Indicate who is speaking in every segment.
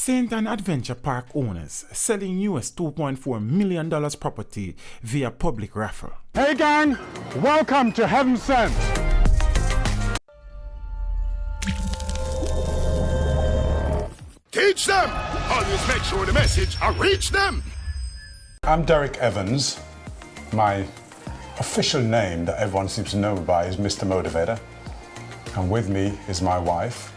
Speaker 1: St. Ann Adventure Park owners selling US $2.4 million property via public raffle.
Speaker 2: Hey gang, welcome to Heaven Sent.
Speaker 3: Teach them! Always make sure the message will reach them!
Speaker 2: I'm Derrick Evans. My official name that everyone seems to know me by is Mr. Motivator. And with me is my wife.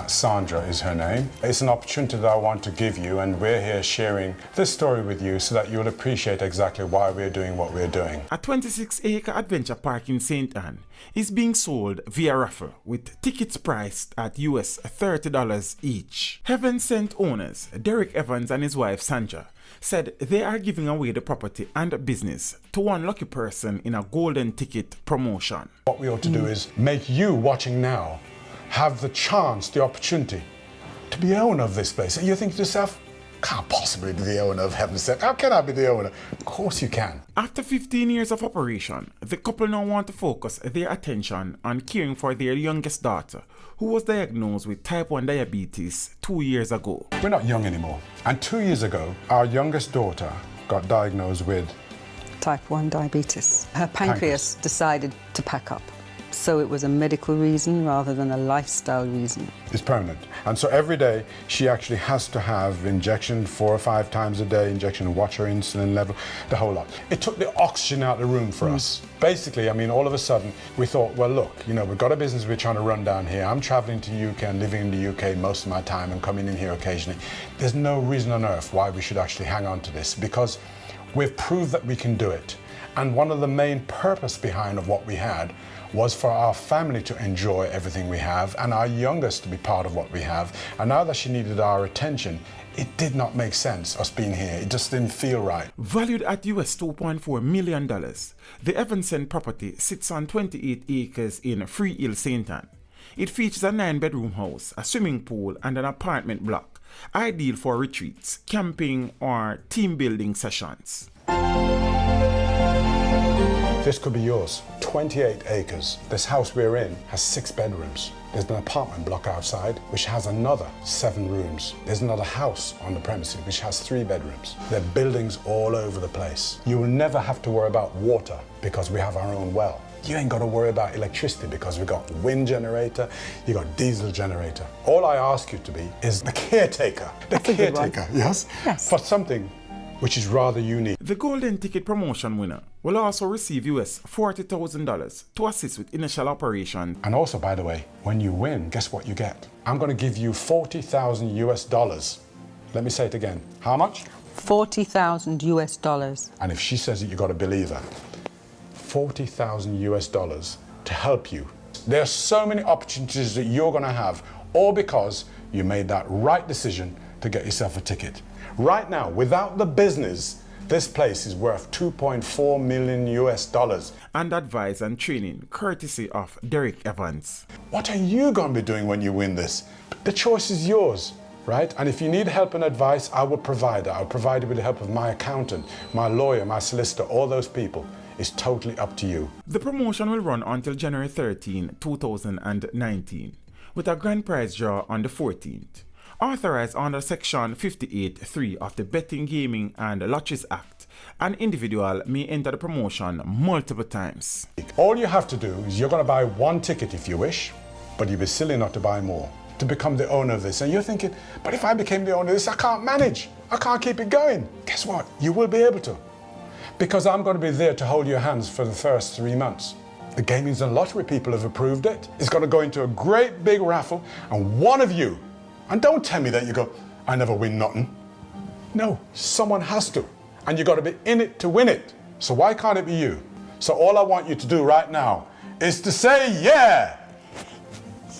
Speaker 2: Sandra is her name. It's an opportunity that I want to give you, and we're here sharing this story with you so that you'll appreciate exactly why we're doing what we're doing.
Speaker 1: A 26-acre adventure park in St. Ann is being sold via raffle with tickets priced at US $30 each. Heaven Sent owners Derrick Evans and his wife Sandra said they are giving away the property and business to one lucky person in a golden ticket promotion.
Speaker 2: What we ought to do is make you watching now have the chance, the opportunity to be the owner of this place. And you think to yourself, can't possibly be the owner of Heaven Sent. How can I be the owner? Of course you can.
Speaker 1: After 15 years of operation, the couple now want to focus their attention on caring for their youngest daughter, who was diagnosed with type 1 diabetes 2 years ago.
Speaker 2: We're not young anymore. And 2 years ago, our youngest daughter got diagnosed with
Speaker 4: type 1 diabetes. Her pancreas decided to pack up. So it was a medical reason rather than a lifestyle reason.
Speaker 2: It's permanent. And so every day she actually has to have injection 4 or 5 times a day, injection, watch her insulin level, the whole lot. It took the oxygen out of the room for us. Basically, I mean, all of a sudden we thought, well, look, you know, we've got a business we're trying to run down here. I'm traveling to the UK and living in the UK most of my time and coming in here occasionally. There's no reason on earth why we should actually hang on to this, because we've proved that we can do it. And one of the main purpose behind of what we had was for our family to enjoy everything we have and our youngest to be part of what we have. And now that she needed our attention, it did not make sense, us being here. It just didn't feel right.
Speaker 1: Valued at US $2.4 million, the Heaven Sent property sits on 28 acres in Free Hill, St. Ann. It features a 9-bedroom house, a swimming pool and an apartment block, ideal for retreats, camping or team building sessions.
Speaker 2: This could be yours. 28 acres. This house we're in has 6 bedrooms. There's an apartment block outside which has another 7 rooms. There's another house on the premises which has 3 bedrooms. There are buildings all over the place. You will never have to worry about water because we have our own well. You ain't got to worry about electricity because we've got wind generator, you got diesel generator. All I ask you to be is the caretaker. The caretaker, yes? Yes. For something which is rather unique.
Speaker 1: The golden ticket promotion winner will also receive US $40,000 to assist with initial operations.
Speaker 2: And also, by the way, when you win, guess what you get? I'm going to give you $40,000 US. Let me say it again. How much?
Speaker 4: $40,000 US.
Speaker 2: And if she says it, you got to believe her. $40,000 US to help you. There are so many opportunities that you're going to have, all because you made that right decision to get yourself a ticket. Right now, without the business, this place is worth $2.4 million US.
Speaker 1: And advice and training courtesy of Derrick Evans.
Speaker 2: What are you going to be doing when you win this? The choice is yours, right? And if you need help and advice, I will provide it. I'll provide it with the help of my accountant, my lawyer, my solicitor, all those people. It's totally up to you.
Speaker 1: The promotion will run until January 13, 2019, with a grand prize draw on the 14th. Authorized under Section 58(3) of the Betting, Gaming and Lotteries Act, an individual may enter the promotion multiple times.
Speaker 2: All you have to do is you're going to buy 1 ticket if you wish, but you'd be silly not to buy more to become the owner of this. And you're thinking, but if I became the owner of this, I can't manage. I can't keep it going. Guess what? You will be able to. Because I'm going to be there to hold your hands for the first 3 months. The Gaming and Lottery people have approved it. It's going to go into a great big raffle, and one of you, and don't tell me that you go, I never win nothing. No, someone has to. And you got to be in it to win it. So why can't it be you? So all I want you to do right now is to say yeah.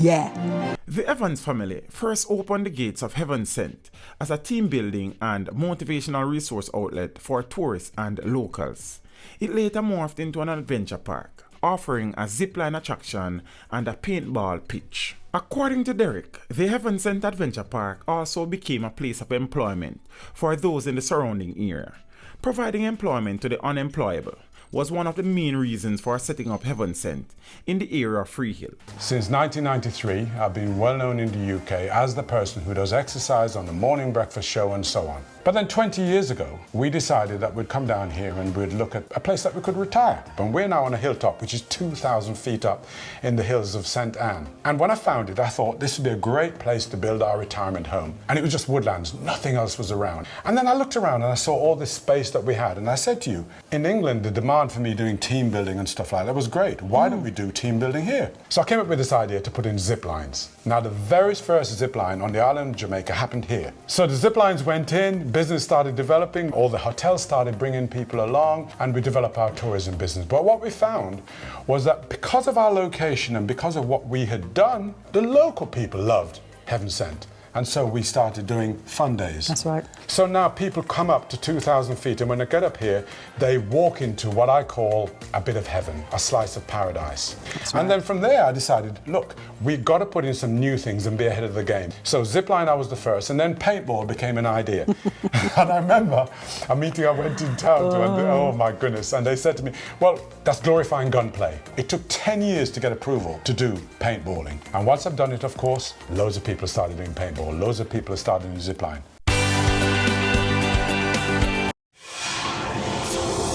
Speaker 4: Yeah.
Speaker 1: The Evans family first opened the gates of Heaven Sent as a team building and motivational resource outlet for tourists and locals. It later morphed into an adventure park, offering a zipline attraction and a paintball pitch. According to Derrick, the Heaven Sent Adventure Park also became a place of employment for those in the surrounding area, providing employment to the unemployable, was one of the main reasons for setting up Heaven Sent in the area of Freehill.
Speaker 2: Since 1993, I've been well known in the UK as the person who does exercise on the morning breakfast show and so on. But then 20 years ago, we decided that we'd come down here and we'd look at a place that we could retire. And we're now on a hilltop, which is 2,000 feet up in the hills of St. Anne. And when I found it, I thought this would be a great place to build our retirement home. And it was just woodlands, nothing else was around. And then I looked around and I saw all this space that we had. And I said to you, in England, the demand for me doing team building and stuff like that was great. Why don't we do team building here? So I came up with this idea to put in zip lines. Now, the very first zip line on the island of Jamaica happened here. So the zip lines went in, business started developing, all the hotels started bringing people along, and we developed our tourism business. But what we found was that because of our location and because of what we had done, the local people loved Heaven Sent. And so we started doing fun days.
Speaker 4: That's right.
Speaker 2: So now people come up to 2,000 feet, and when they get up here, they walk into what I call a bit of heaven, a slice of paradise.
Speaker 4: That's right.
Speaker 2: And then from there, I decided, look, we've got to put in some new things and be ahead of the game. So zipline, I was the first, and then paintball became an idea. And I remember a meeting I went in town to, and oh my goodness, and they said to me, well, that's glorifying gunplay. It took 10 years to get approval to do paintballing. And once I've done it, of course, loads of people started doing paintball. Loads of people are starting to zipline.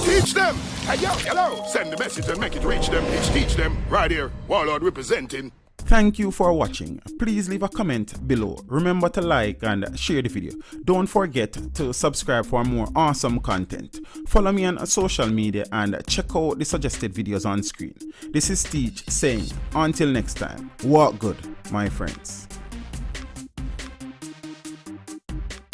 Speaker 3: Teach them! Hey, yo, hello! Send the message and make it reach them. It's Teach Them, right here. Warlord representing.
Speaker 1: Thank you for watching. Please leave a comment below. Remember to like and share the video. Don't forget to subscribe for more awesome content. Follow me on social media and check out the suggested videos on screen. This is Teach saying, until next time, walk good, my friends.